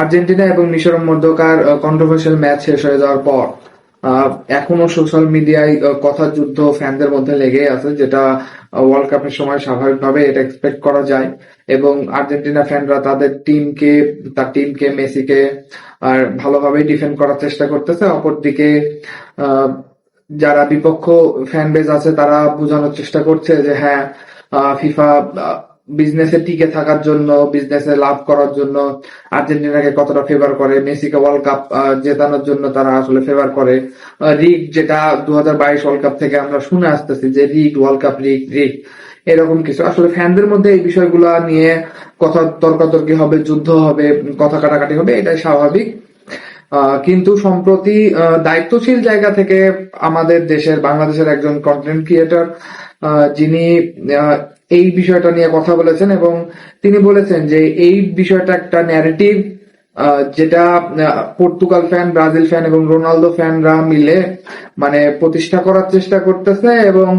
Argentina এবং মিশরের মধ্যকার কন্ট্রোভার্সিয়াল ম্যাচ শেষ হয়ে যাওয়ার পর এখনো সোশ্যাল মিডিয়ায় কথা যুদ্ধ ফ্যানদের মধ্যে লেগে আছে, যেটা ওয়ার্ল্ড কাপের সময় স্বাভাবিকভাবে এটা এক্সপেক্ট করা যায়। এবং আর্জেন্টিনা ফ্যানরা তার টিমকে মেসিকে আর ভালোভাবে ডিফেন্ড করার চেষ্টা করতেছে। অপরদিকে যারা বিপক্ষ ফ্যান বেজ আছে তারা বোঝানোর চেষ্টা করছে যে হ্যাঁ, ফিফা বিজনেসে টিকে থাকার জন্য, বিজনেসে লাভ করার জন্য আর্জেন্টিনাকে কতটা ফেভার করে, মেসিকে ওয়ার্ল্ড কাপ জেতানোর জন্য তারা আসলে ফেভার করে। রিগ, যেটা 2022 ওয়ার্ল্ড কাপ থেকে আমরা শুনে আসতেছি যে রিগ ওয়ার্ল্ড কাপ, রিগ এরকম কিছু। আসলে ফ্যানদের মধ্যে এই বিষয়গুলো নিয়ে কথা তর্কাতর্কি হবে, যুদ্ধ হবে, কথা কাটাকাটি হবে, এটাই স্বাভাবিক। কিন্তু সম্প্রতি দায়িত্বশীল জায়গা থেকে আমাদের দেশের, বাংলাদেশের একজন কন্টেন্ট ক্রিয়েটর, যিনি এই বিষয়টা নিয়ে কথা বলেছেন এবং তিনি বলেছেন যে এই বিষয়টা একটা ন্যারেটিভ, যেটা পর্তুগাল ফ্যান, ব্রাজিল ফ্যান এবং রোনালদো ফ্যানরা মিলে মানে প্রতিষ্ঠা করার চেষ্টা করতেছে এবং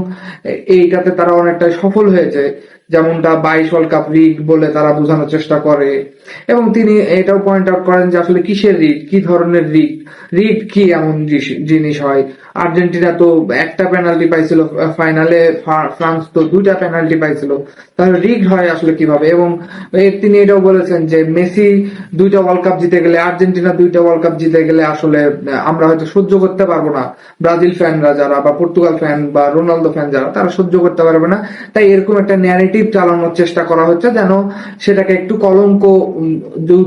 এইটাতে তারা অনেকটাই সফল হয়েছে। যেমনটা 22 ওয়ার্ল্ড কাপ রিগ বলে তারা বোঝানোর চেষ্টা করে। এবং তিনি এটাও পয়েন্ট আউট করেন যে আসলে কিসের রিগ, কি ধরনের রিগ, রিগ কি এমন জিনিস হয়। আর্জেন্টিনা তো একটা পেনাল্টি পাইছিল ফাইনালে, ফ্রান্স তো 2টা পেনাল্টি পাইছিল, তাহলে রিগ হয় আসলে কিভাবে। এবং তিনি এটাও বলেছেন যে মেসি 2টা ওয়ার্ল্ড কাপ জিতে গেলে, আর্জেন্টিনা 2টা ওয়ার্ল্ড কাপ জিতে গেলে আসলে আমরা হয়তো সহ্য করতে পারবো না, ব্রাজিল ফ্যানরা যারা বা পর্তুগাল ফ্যান বা রোনালদো ফ্যান যারা, তারা সহ্য করতে পারবে না। তাই এরকম একটা ন্যারেটিভ চালানোর চেষ্টা করা হচ্ছে যেন সেটাকে একটু কলঙ্ক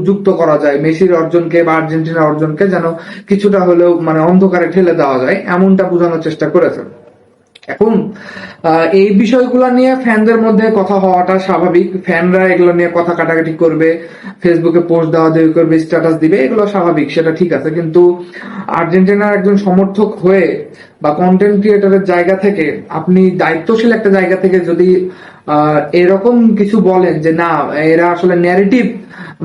যুক্ত করা যায়, মেসির অর্জনকে বা আর্জেন্টিনার অর্জনকে যেন কিছুটা হলেও মানে অন্ধকারে ঠেলে দেওয়া যায়, এমনটা বোঝানোর চেষ্টা করেছেন। এখন এই বিষয়গুলো নিয়ে ফ্যানদের মধ্যে কথা হওয়াটা স্বাভাবিক। ফ্যানরা এগুলো নিয়ে কথা কাটাকাটি করবে, ফেসবুকে পোস্ট দেওয়া দেওয়ি করবে, স্ট্যাটাস দিবে, এগুলো স্বাভাবিক, সেটা ঠিক আছে। কিন্তু আর্জেন্টিনার একজন সমর্থক হয়ে বা কন্টেন্ট ক্রিয়েটরের জায়গা থেকে, আপনি দায়িত্বশীল একটা জায়গা থেকে যদি এরকম কিছু বলেন যে না, এরা আসলে ন্যারেটিভ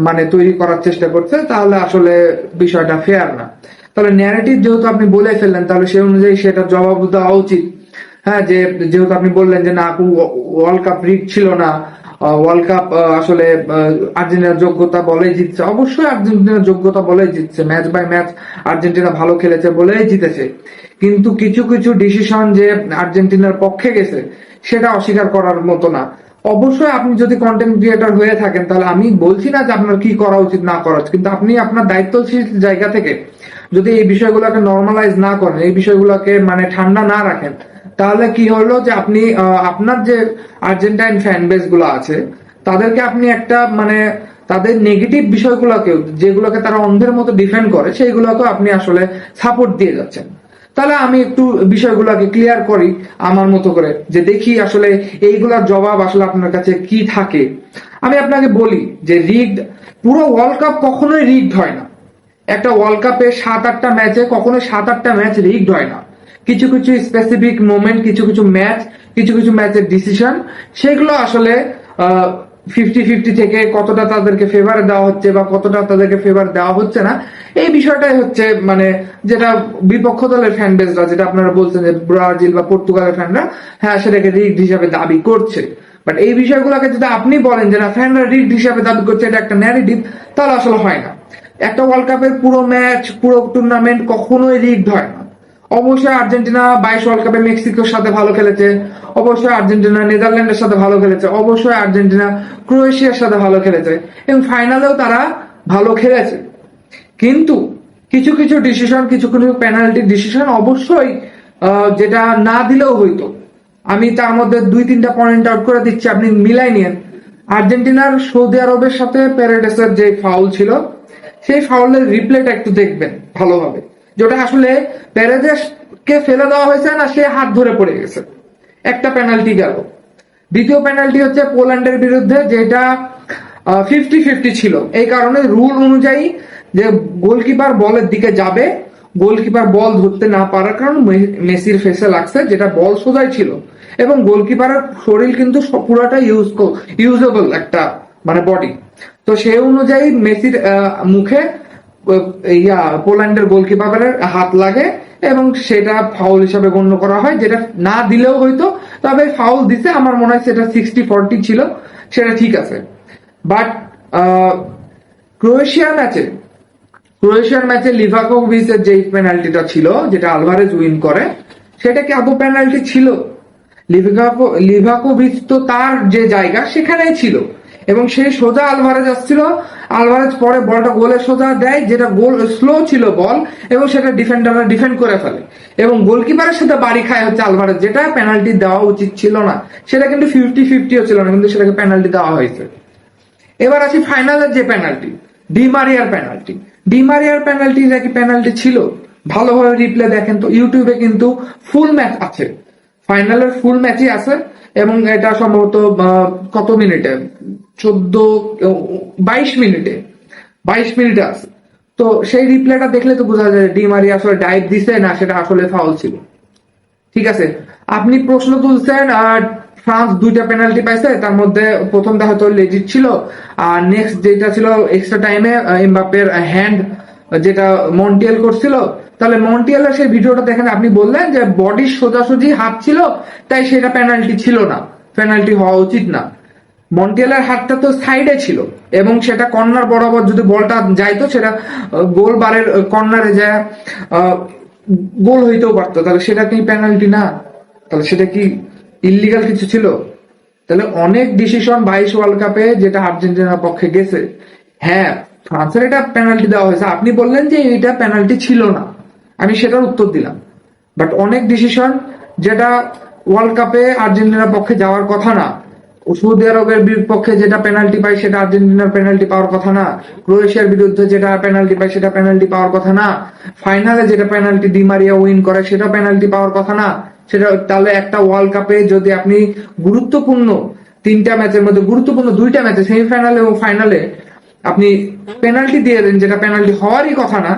মানে তৈরি করার চেষ্টা করছে, তাহলে আসলে বিষয়টা ফেয়ার না। তাহলে ন্যারেটিভ যেহেতু আপনি বলে ফেললেন, তাহলে সেই অনুযায়ী সেটা জবাব দেওয়া উচিত। হ্যাঁ, যেহেতু আপনি বললেন যে না, ওয়ার্ল্ড কাপ রিগ ছিল না, ওয়ার্ল্ড কাপ আসলে আর্জেন্টিনার যোগ্যতা বলেই জিতছে। অবশ্যই আর্জেন্টিনার যোগ্যতা বলেই জিতছে, ম্যাচ বাই ম্যাচ আর্জেন্টিনা ভালো খেলেছে বলেই জিতেছে। কিন্তু কিছু কিছু ডিসিশন যে আর্জেন্টিনার পক্ষে গেছে, সেটা অস্বীকার করার মতো না। অবশ্যই আপনি যদি কন্টেন্ট ক্রিয়েটর হয়ে থাকেন, তাহলে আমি বলছি না যে আপনার কি করা উচিত না করা উচিত, কিন্তু আপনি আপনার দায়িত্বশীল জায়গা থেকে যদি এই বিষয়গুলোকে নর্মালাইজ না করেন, এই বিষয়গুলোকে মানে ঠান্ডা না রাখেন, তাহলে কি হলো যে আপনি আপনার যে আর্জেন্টাইন ফ্যান বেস গুলো আছে, তাদেরকে আপনি একটা মানে তাদের নেগেটিভ বিষয়গুলোকে, যেগুলোকে তারা অন্ধের মতো ডিফেন্ড করে, সেইগুলোকে আপনি আসলে সাপোর্ট দিয়ে যাচ্ছেন। তাহলে আমি একটু বিষয়গুলোকে ক্লিয়ার করি আমার মতো করে, যে দেখি আসলে এইগুলার জবাব আসলে আপনার কাছে কি থাকে। আমি আপনাকে বলি যে রিগড, পুরো ওয়ার্ল্ড কাপ কখনোই রিগড হয় না। একটা ওয়ার্ল্ড কাপে 7-8টা ম্যাচে কখনো 7-8টা ম্যাচ রিগড হয় না। কিছু কিছু স্পেসিফিক মোমেন্ট, কিছু কিছু ম্যাচ, কিছু কিছু ম্যাচের ডিসিশন, সেগুলো আসলে 50-50 থেকে কতটা তাদেরকে ফেভার দেওয়া হচ্ছে বা কতটা তাদেরকে ফেভার দেওয়া হচ্ছে না, এই বিষয়টাই হচ্ছে মানে যেটা বিপক্ষ দলের ফ্যান বেসরা, যেটা আপনারা বলছেন যে ব্রাজিল বা পর্তুগালের ফ্যানরা হ্যাঁ সেটাকে রিগড হিসাবে দাবি করছে। বাট এই বিষয়গুলোকে যদি আপনি বলেন যে না, ফ্যানরা রিগড হিসাবে দাবি করছে, এটা একটা ন্যারেটিভ, তাহলে আসলে হয় না। একটা ওয়ার্ল্ড কাপের পুরো ম্যাচ, পুরো টুর্নামেন্ট কখনোই রিগড হয় না। অবশ্যই আর্জেন্টিনা 22 ওয়ার্ল্ড কাপে মেক্সিকোর সাথে ভালো খেলেছে, অবশ্যই আর্জেন্টিনা নেদারল্যান্ডের সাথে ভালো খেলেছে, অবশ্যই আর্জেন্টিনা ক্রোয়েশিয়ার সাথে ভালো খেলেছে এবং ফাইনালেও তারা ভালো খেলেছে। কিন্তু কিছু কিছু ডিসিশন, কিছু কিছু পেনাল্টি ডিসিশন অবশ্যই যেটা না দিলেও হইতো। আমি তার মধ্যে 2-3টা পয়েন্ট আউট করে দিচ্ছি, আপনি মিলাই নিয়েন। আর্জেন্টিনার সৌদি আরবের সাথে প্যারেডেসের যে ফাউল ছিল, সেই ফাউলের রিপ্লেটা একটু দেখবেন ভালোভাবে, যেটা আসলে প্যারেদেসকে ফেলে দেওয়া হয়েছে না, সে হাত ধরে পড়ে গেছে। একটা পেনাল্টি গেল। দ্বিতীয় পেনাল্টি হচ্ছে পোল্যান্ডের বিরুদ্ধে, যেটা 50-50 ছিল। এই কারণে রুল অনুযায়ী যে গোলকিপার বলের দিকে যাবে, গোলকিপার বল ধরতে না পারার কারণে মেসির ফেসে লাগছে, যেটা বল সোজাই ছিল এবং গোলকিপারের শরীর কিন্তু পুরাটা ইউজেবল একটা মানে বডি। তো সেই অনুযায়ী মেসির মুখে পোল্যান্ডের গোলকিপারের হাত লাগে এবং সেটা ফাউল হিসাবে গণ্য করা হয়, যেটা না দিলেও হয়তো, তবে ফাউল দিছে। আমার মনে হয় সেটা 60-40 ছিল, সেটা ঠিক আছে। বাট ক্রোয়েশিয়ার ম্যাচে লিভাকোভিচের যে পেনাল্টিটা ছিল, যেটা আলভারেজ উইন করে, সেটা কি আদৌ পেনাল্টি ছিল? লিভাকোভিচ তো তার যে জায়গা সেখানেই ছিল, এবং সেই সোজা আলভারেজ আসছিল, আলভারেজ পরে বলটা গোলে সোজা দেয়, যেটা গোল স্লো ছিল বল, এবং সেটা ডিফেন্ডাররা ডিফেন্ড করে ফেলে, এবং গোলকিপারের সাথে বাড়ি খায় হচ্ছে আলভারেজ, যেটা পেনাল্টি দেওয়া উচিত ছিল না। সেটা কিন্তু 50-50ও ছিল না, কিন্তু সেটাকে পেনাল্টি দেওয়া হয়েছে। এবার আসি ফাইনালের যে পেনাল্টি, ডিমারিয়ার পেনাল্টিটা কি পেনাল্টি ছিল? ভালোভাবে রিপ্লে দেখেন তো, ইউটিউবে কিন্তু ফুল ম্যাচ আছে, ফাইনালের ফুল ম্যাচই আছে, এবং এটা সম্ভবত কত মিনিটে, 22 মিনিটে আছে। তো সেই রিপ্লেটা দেখলে তো বোঝা যায় ডিমারিয়া আসলে ডাইভ দিছে না সেটা আসলে ফাউল ছিল। ঠিক আছে, আপনি প্রশ্ন তুলছেন আর ফ্রান্স 2টা পেনাল্টি পাইছে, তার মধ্যে প্রথমটা হয়তো লেজিট ছিল, আর নেক্সট যেটা ছিল এক্সট্রা টাইমে এমবাপ্পের হ্যান্ড যেটা মন্টিয়েল করছিল, তাহলে মন্টিয়েলের সেই ভিডিওটা দেখেন, আপনি বললেন যে বডির সোজাসুজি হাত ছিল, তাই সেটা পেনাল্টি ছিল না, পেনাল্টি হওয়া উচিত না। মন্টিয়েলের হাতটা তো সাইডে ছিল, এবং সেটা কর্নার বরাবর যদি বলটা যাইতো, সেটা গোল বারের কর্নারে যায় গোল হইতেও পারতো, তাহলে সেটা কি পেনাল্টি না? তাহলে সেটা কি ইল্লিগাল কিছু ছিল? তাহলে অনেক ডিসিশন 22 ওয়ার্ল্ড কাপে যেটা আর্জেন্টিনার পক্ষে গেছে। হ্যাঁ, ফ্রান্সের এটা পেনাল্টি দেওয়া হয়েছে, আপনি বললেন যে এটা পেনাল্টি ছিল না, আমি সেটার উত্তর দিলাম, বাট অনেক ডিসিশন যেটা ওয়ার্ল্ড কাপে আর্জেন্টিনার পক্ষে যাওয়ার কথা না, সৌদি আরবের বিপক্ষে যেটা পেনাল্টি পায় সেটা আর্জেন্টিনার পেনাল্টি পাওয়ার কথা না, ক্রোয়েশিয়ার বিরুদ্ধে যেটা পেনাল্টি পায় সেটা পেনাল্টি পাওয়ার কথা না, ফাইনালে যেটা পেনাল্টি ডিমারিয়া উইন করে সেটা পেনাল্টি পাওয়ার কথা না। সেটা তাহলে একটা ওয়ার্ল্ড কাপে যদি আপনি গুরুত্বপূর্ণ 3টা ম্যাচের মধ্যে গুরুত্বপূর্ণ 2টা ম্যাচে, সেমিফাইনালে এবং ফাইনালে আপনি পেনাল্টি দিয়ে দেন যেটা পেনাল্টি হওয়ারই কথা না,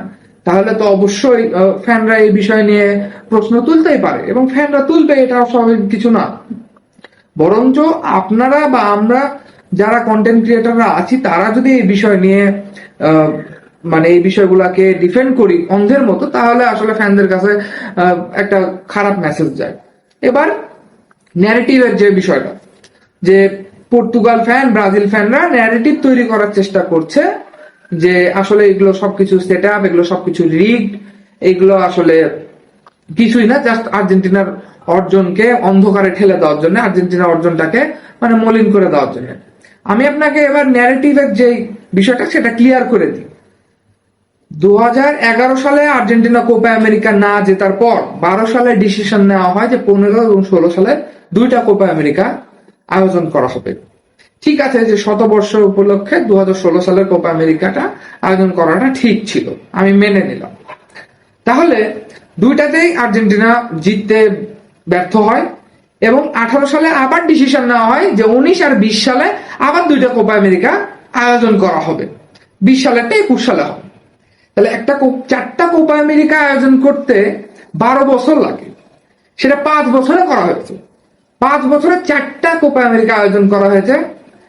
তাহলে তো অবশ্যই ফ্যানরা এই বিষয় নিয়ে প্রশ্ন তুলতেই পারে, এবং ফ্যানরা তুলবে, এটা স্বাভাবিক কিছু না। বরঞ্চ আপনারা বা আমরা যারা কন্টেন্ট ক্রিয়েটররা আছি, তারা যদি এই বিষয় নিয়ে মানে এই বিষয়গুলোকে ডিফেন্ড করি অন্ধের মতো, তাহলে আসলে ফ্যানদের কাছে একটা খারাপ মেসেজ যায়। এবার ন্যারেটিভের যে বিষয়টা, যে পর্তুগাল ফ্যান, ব্রাজিল ফ্যানরা ন্যারেটিভ তৈরি করার চেষ্টা করছে যে আসলে এগুলো সবকিছু সেট আপ, এগুলো সবকিছু রিগড, এগুলো আসলে কিছুই না, জাস্ট আর্জেন্টিনার অর্জনকে অন্ধকারে ঠেলে দেওয়ার জন্য, আর্জেন্টিনার অর্জনটাকে মানে মলিন করে দেওয়ার জন্য। আমি আপনাকে এবার ন্যারেটিভের যে বিষয়টা সেটা ক্লিয়ার করে দিই। 2011 সালে আর্জেন্টিনা কোপা আমেরিকা না জেতার পর 12 সালে ডিসিশন নেওয়া হয় যে 15 এবং 16 সালে 2টা কোপা আমেরিকা আয়োজন করা হবে। ঠিক আছে, যে শতবর্ষ উপলক্ষে 2016 সালের কোপা আমেরিকাটা আয়োজন করাটা ঠিক ছিল, আমি মেনে নিলাম। তাহলে 2টাতেই আর্জেন্টিনা জিততে ব্যর্থ হয়, এবং 18 সালে আবার ডিসিশন নেওয়া হয় যে 19 আর 20 সালে আবার 2টা কোপা আমেরিকা আয়োজন করা হবে, 20 সালেরটা 21 সালে হবে। তাহলে 4টা কোপা আমেরিকা আয়োজন করতে 12 বছর লাগে, সেটা 5 বছরে করা হয়েছে। 5 বছরে 4টা কোপা আমেরিকা আয়োজন করা হয়েছে,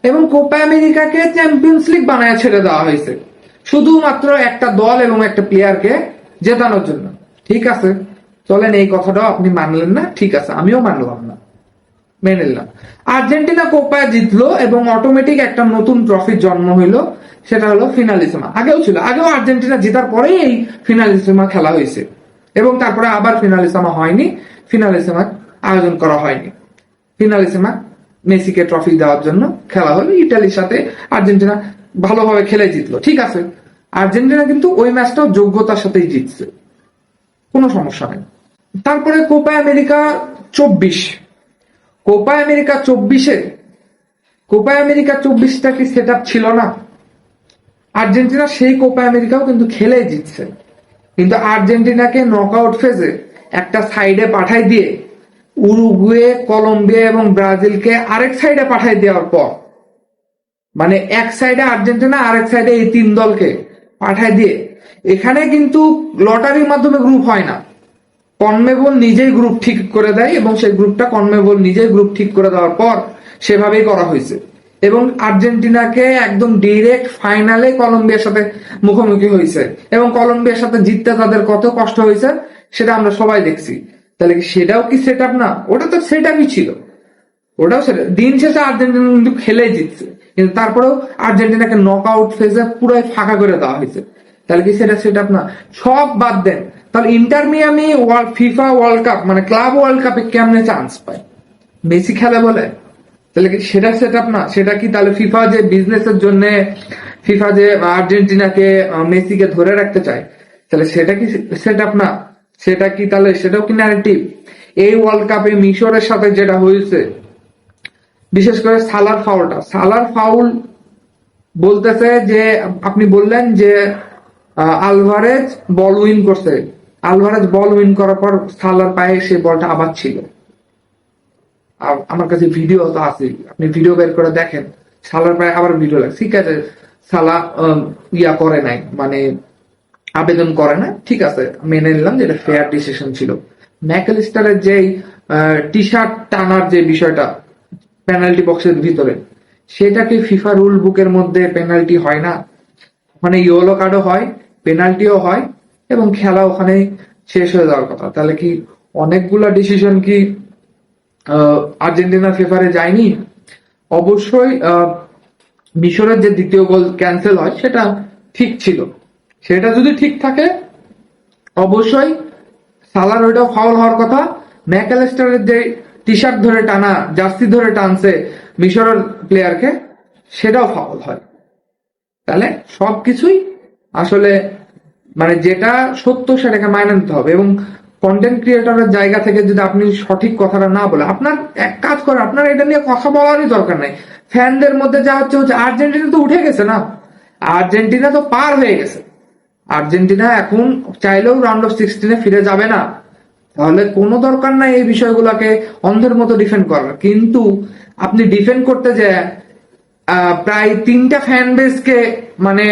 এবং কোপা আমেরিকাকে চ্যাম্পিয়ন্স লিগ বানায় ছেড়ে দেওয়া হয়েছে শুধুমাত্র একটা দল এবং একটা প্লেয়ারকে জেতানোর জন্য। ঠিক আছে, চলেন, এই কথাটাও আপনি মানলেন না, ঠিক আছে, আমিও মানলাম না, মেনে নিলাম। আর্জেন্টিনা কোপায় জিতলো, এবং অটোমেটিক একটা নতুন ট্রফির জন্ম হইলো, সেটা হলো ফিনালিসিমা। আগেও ছিল, আগেও আর্জেন্টিনা জেতার পরেই এই ফিনালিসিমা খেলা হয়েছে, এবং তারপরে আবার ফিনালিসিমা হয়নি, ফিনালিসিমা আয়োজন করা হয়নি। ফিনালিসিমা মেসিকে ট্রফি দেওয়ার জন্য খেলা হলো, ইটালির সাথে আর্জেন্টিনা ভালোভাবে খেলে জিতলো। ঠিক আছে, আর্জেন্টিনা কিন্তু ওই ম্যাচটাও যোগ্যতার সাথেই জিতছে, কোনো সমস্যা নেই। তারপরে কোপা আমেরিকা 24, কোপা আমেরিকা 24টা কি সেট আপ ছিল না? আর্জেন্টিনা সেই কোপা আমেরিকাও কিন্তু খেলে জিতছে, কিন্তু আর্জেন্টিনাকে নকআউট ফেজে একটা সাইডে পাঠাই দিয়ে উরুগুয়ে, কলম্বিয়া এবং ব্রাজিলকে আরেক সাইডে পাঠাই দেওয়ার পর, মানে এক সাইডে আর্জেন্টিনা, আরেক সাইডে এই 3 দলকে পাঠাই দিয়ে, এখানে কিন্তু লটারির মাধ্যমে গ্রুপ হয় না, কনমেবল নিজেই গ্রুপ ঠিক করে দেয়, এবং সেই গ্রুপটা কনমেবল নিজেই গ্রুপ ঠিক করে দেওয়ার পর সেভাবেই করা হয়েছে, এবং আর্জেন্টিনাকে একদম ডিরেক্ট ফাইনালে কলম্বিয়ার সাথে মুখোমুখি হয়েছে, এবং কলম্বিয়ার সাথে জিততে তাদের কত কষ্ট হয়েছে সেটা আমরা সবাই দেখছি। তাহলে সেটাও কি সেট আপ না? ওটা তো সেট আপই ছিল। ওটাও সেটা, দিন শেষে আর্জেন্টিনা কিন্তু খেলে জিতছে, কিন্তু তারপরেও আর্জেন্টিনাকে নক আউট ফেজে পুরো ফাঁকা করে দেওয়া হয়েছে। তাহলে কি সেটা সেট আপ না? সব বাদ দেন, তাহলে inter Miami FIFA world cup মানে ক্লাব ওয়ার্ল্ড কাপে কেমনে চান্স পায়? মেসি খেলে বলে? তাহলে কি সেটা সেট আপ না? সেটা কি তাহলে ফিফা যে বিজনেসের জন্য ফিফা যে আর্জেন্টিনাকে মেসিকে ধরে রাখতে চায়, তাহলে সেটা কি সেট আপ না? সেটা কি তাহলে সেটাও কি ন্যারেটিভ? এই ওয়ার্ল্ড কাপে মিশরের সাথে যেটা হয়েছে, বিশেষ করে সালার ফাউল বলতেছে যে, আপনি বললেন যে আলভারেজ বল উইন করছে, আলভারেজ বল উইন করার পর সালার পায়ে সেই বলটা আবার ছিল। আমার কাছে ভিডিও তো আছে, আপনি ভিডিও বের করে দেখেন, সালার পায়ে আবার ভিডিও লাগে। ঠিক আছে, সালা ইয়া করে নাই, মানে আবেদন করে না, ঠিক আছে, মেনে নিলাম যে এটা ফেয়ার ডিসিশন ছিল। ম্যাকঅ্যালিস্টারের যে টি শার্ট টানার যে বিষয়টা পেনাল্টি বক্সের ভিতরে, সেটা কি ফিফা রুল বুকের মধ্যে পেনাল্টি হয় না? মানে ইয়েলো কার্ডও হয়, পেনাল্টিও হয়, এবং খেলা ওখানে শেষ হয়ে যাওয়ার কথা। তাহলে কি অনেকগুলা ডিসিশন কি আর্জেন্টিনার ফেভারে যায়নি? অবশ্যই মিশরের যে দ্বিতীয় গোল ক্যান্সেল হয় সেটা ঠিক ছিল। সেটা যদি ঠিক থাকে অবশ্যই সালার ওইটাও ফাউল হওয়ার কথা। ম্যাকঅ্যালিস্টারের যে টি শার্ট ধরে টানা, জার্সি ধরে টানছে মিশরের প্লেয়ারকে, সেটাও ফাউল হয়। তাহলে সবকিছুই আসলে মানে যেটা সত্য সেটাকে মাইনে নিতে হবে। এবং কন্টেন্ট ক্রিয়েটরের জায়গা থেকে যদি আপনি সঠিক কথাটা না বলে, আপনার এক কাজ করেন, আপনার এটা নিয়ে কথা বলারই দরকার নাই। ফ্যানদের মধ্যে যা হচ্ছে আর্জেন্টিনা তো উঠে গেছে না, আর্জেন্টিনা তো পার হয়ে গেছে। আর্জেন্টিনা এখন চাইলেও রাউন্ড অফ 16 ফিরে যাবে না। তাহলে কোনো দরকার নাই এই বিষয়গুলোকে অন্ধের মতো ডিফেন্ড করার। কিন্তু আপনি ডিফেন্ড করতে যে প্রায় 3টা ফ্যান বেসকে মানে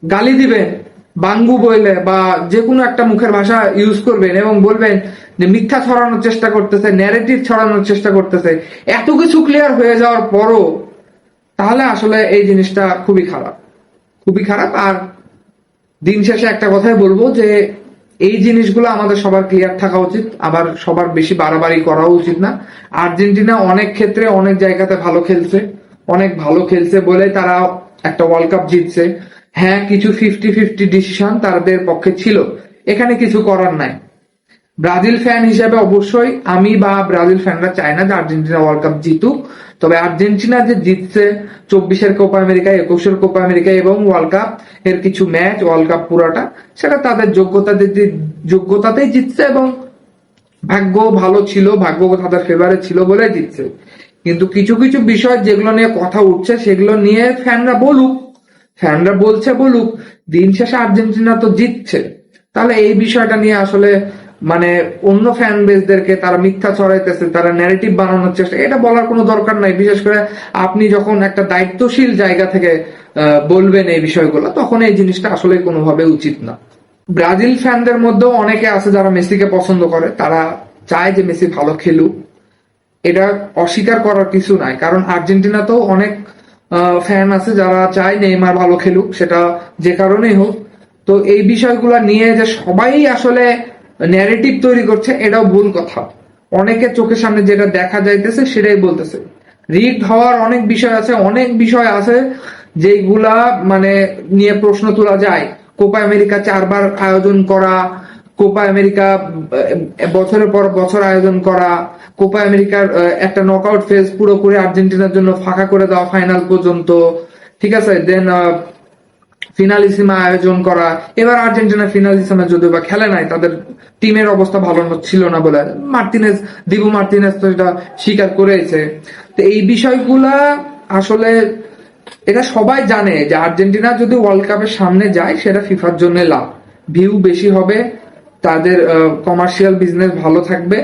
গালি দিবেন বাঙ্গু বইলে, বা যে কোনো একটা মুখের ভাষা ইউজ করবেন এবং বলবেন যে মিথ্যা ছড়ানোর চেষ্টা করতেছে, ন্যারেটিভ ছড়ানোর চেষ্টা করতেছে, এত কিছু ক্লিয়ার হয়ে যাওয়ার পরও, তাহলে আসলে এই জিনিসটা খুবই খারাপ, খুবই খারাপ। আর দিন শেষে একটা কথাই বলবো যে এই জিনিসগুলো আমাদের সবার ক্লিয়ার থাকা উচিত, আবার সবার বেশি বাড়াবাড়ি করাও উচিত না। আর্জেন্টিনা অনেক ক্ষেত্রে অনেক জায়গাতে ভালো খেলছে, অনেক ভালো খেলছে বলে তারা একটা ওয়ার্ল্ড কাপ জিতছে। হ্যাঁ, কিছু 50-50 ডিসিশন তাদের পক্ষে ছিল, এখানে কিছু করার নাই। ব্রাজিল ফ্যান হিসেবে অবশ্যই আমি বা ব্রাজিল ফ্যানরা চায় না যে আর্জেন্টিনা ওয়ার্ল্ড কাপ জিতুক। তবে আর্জেন্টিনা যে জিতছে 24-এর কোপা আমেরিকা, 21-এর কোপা আমেরিকা এবং ওয়ার্ল্ড কাপ এর কিছু ম্যাচ, ওয়ার্ল্ড কাপ পুরাটা, সেটা তাদের যোগ্যতাতেই জিতছে এবং ভাগ্য ভালো ছিল, ভাগ্য তাদের ফেভারে ছিল বলে জিতছে। কিন্তু কিছু কিছু বিষয় যেগুলো নিয়ে কথা উঠছে সেগুলো নিয়ে ফ্যানরা বলুক, ফ্যানরা বলছে বলুক, দিন শেষে আর্জেন্টিনা তো জিতছে। তাহলে এই বিষয়টা নিয়ে আসলে মানে অন্য ফ্যান বেসদেরকে তারা মিথ্যা ছড়াইতেছে, তারা ন্যারেটিভ বানানোর চেষ্টা, এটা বলার কোনো দরকার নাই। বিশেষ করে আপনি যখন একটা দায়িত্বশীল জায়গা থেকে বলবেন এই বিষয়গুলো, তখন এই জিনিসটা আসলে কোনোভাবে উচিত না। ব্রাজিল ফ্যানদের মধ্যেও অনেকে আছে যারা মেসিকে পছন্দ করে, তারা চায় যে মেসি ভালো খেলুক, এটা অস্বীকার করার কিছু নাই। কারণ আর্জেন্টিনাতেও অনেক ফ্যান আছে যারা চায় নেইমার ভালো খেলুক, সেটা যে কারণেই হোক। তো এই বিষয়গুলো নিয়ে যে সবাই আসলে ন্যারেটিভ তৈরি করছে, এটাও ভুল কথা। অনেকের চোখের সামনে যেটা দেখা যাইতেছে সেটাই বলতেছে। রিগড হওয়ার অনেক বিষয় আছে, অনেক বিষয় আছে যেগুলা মানে নিয়ে প্রশ্ন তোলা যায়। কোপা আমেরিকা 4বার আয়োজন করা, কোপা আমেরিকা বছরের পর বছর আয়োজন করা, কোপা আমেরিকার একটা নকআউট ফেজ পুরোপুরি আর্জেন্টিনার জন্য ফাঁকা করে দেওয়া ফাইনাল পর্যন্ত, ঠিক আছে, দেন ফিনালিসিমা আয়োজন করা। এবার আর্জেন্টিনা ফিনালিসিমা যদিও বা খেলে নাই, তাদের টিমের অবস্থা ভালো ছিল না বলে দিবু মার্তিনেজ তো এটা স্বীকার করেছে। তো এই বিষয়গুলা আসলে এটা সবাই জানে যে আর্জেন্টিনা যদি ওয়ার্ল্ড কাপের সামনে যায় সেটা ফিফার জন্য লাভ, ভিউ বেশি হবে, তাদের কমার্শিয়াল বিজনেস ভালো থাকবে,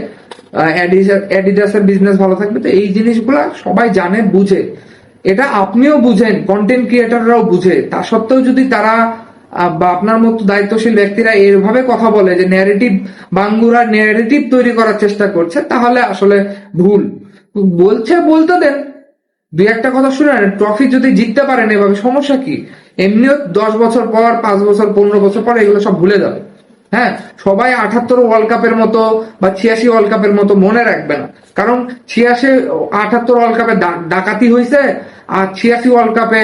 অ্যাডিডাসের বিজনেস ভালো থাকবে। তো এই জিনিসগুলা সবাই জানে, বুঝে, এটা আপনিও বুঝেন, কন্টেন্ট ক্রিয়েটররাও বুঝে। তা সত্ত্বেও যদি তারা বা আপনার মতো দায়িত্বশীল ব্যক্তিরা এভাবে কথা বলে যে ন্যারেটিভ, বাঙ্গুরা ন্যারেটিভ তৈরি করার চেষ্টা করছে, তাহলে আসলে ভুল। বলছে বলতে দেন, দুই একটা কথা শুনে, ট্রফি যদি জিততে পারেন এভাবে, সমস্যা কি? এমনিও 10 বছর পর, 5 বছর, 15 বছর পর এগুলো সব ভুলে যাবে। হ্যাঁ, সবাই 78 ওয়ার্ল্ড কাপের মতো বা 86 ওয়ার্ল্ড কাপের মতো মনে রাখবে না, কারণ 78 ওয়ার্ল্ড কাপে ডাকাতি হয়েছে আর 86 ওয়ার্ল্ড কাপে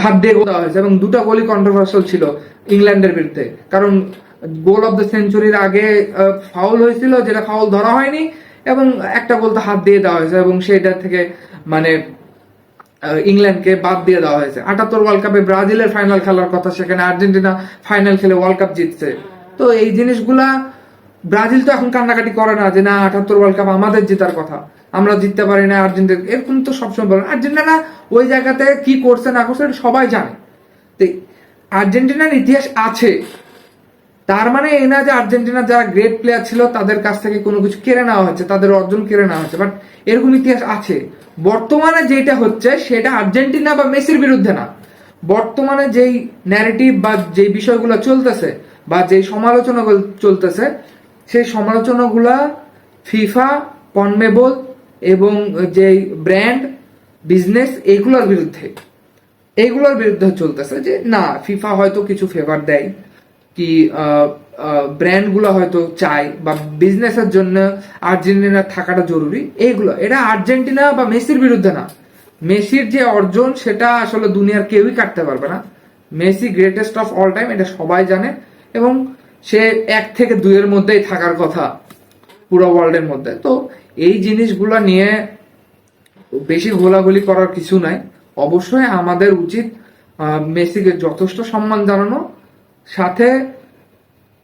হাত দিয়ে গোল দেওয়া হয়েছে এবং দুটা গোলই কন্ট্রোভার্সিয়াল ছিল ইংল্যান্ডের বিরুদ্ধে, কারণ গোল অফ দ্য সেঞ্চুরির আগে ফাউল হয়েছিল যেটা ফাউল ধরা হয়নি এবং একটা গোল তো হাত দিয়ে দেওয়া হয়েছে এবং সেটা থেকে মানে ইংল্যান্ডকে বাদ দিয়ে দেওয়া হয়েছে। 78 ওয়ার্ল্ড কাপে ব্রাজিলের ফাইনাল খেলার কথা, সেখানে আর্জেন্টিনা ফাইনাল খেলে ওয়ার্ল্ড কাপ জিতছে। তো এই জিনিসগুলা ব্রাজিল তো এখন কান্নাকাটি করে না যে না 78 ওয়ার্ল্ড কাপ আমাদের জেতার কথা, আমরা জিততে পারি না আর্জেন্টিনা, এরকম তো সবসময় বলে। আর্জেন্টিনা ওই জায়গাতে কি করছে না করছে সবাই জানে। তো আর্জেন্টিনার ইতিহাস আছে, তার মানে এই না যে আর্জেন্টিনা যারা গ্রেট প্লেয়ার ছিল তাদের কাছ থেকে কোনো কিছু কেড়ে নেওয়া হচ্ছে, তাদের অর্জন কেড়ে নেওয়া হচ্ছে, বাট এরকম ইতিহাস আছে। বর্তমানে যেটা হচ্ছে সেটা আর্জেন্টিনা বা মেসির বিরুদ্ধে না, বর্তমানে যেই ন্যারেটিভ বা যেই বিষয়গুলো চলতেছে বা যেই সমালোচনাগুলো চলতেছে সেই সমালোচনাগুলা ফিফা, কনমেবল এবং যেই ব্র্যান্ড বিজনেস এইগুলোর বিরুদ্ধে চলতেছে। যে না, ফিফা হয়তো কিছু ফেভার দেয়, কি ব্র্যান্ড গুলো হয়তো চায় বা বিজনেসের জন্য আর্জেন্টিনা থাকাটা জরুরি, এইগুলো। এটা আর্জেন্টিনা বা মেসির বিরুদ্ধে না, মেসির যে অর্জন সেটা আসলে দুনিয়ার কেউই কাটতে পারবে না। Messi greatest of all time, এটা সবাই জানে এবং সে 1 থেকে 2 এর মধ্যেই থাকার কথা পুরো ওয়ার্ল্ডের মধ্যে। তো এই জিনিসগুলো নিয়ে বেশি ঘোলাঘুলি করার কিছু নাই। অবশ্যই আমাদের উচিত মেসিকে যথেষ্ট সম্মান জানানো, সাথে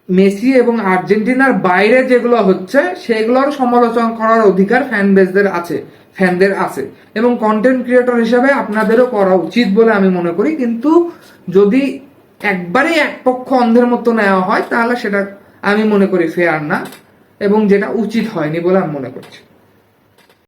মেসি এবং আর্জেন্টিনার বাইরে যেগুলো হচ্ছে সেগুলোর সমালোচনা করার অধিকার ফ্যানদের আছে এবং কন্টেন্ট ক্রিয়েটর হিসাবে আপনাদেরও করা উচিত বলে আমি মনে করি। কিন্তু যদি একবারেই এক পক্ষ অন্ধের মতো নেওয়া হয় তাহলে সেটা আমি মনে করি ফেয়ার না এবং যেটা উচিত হয়নি বলে আমি মনে করছি।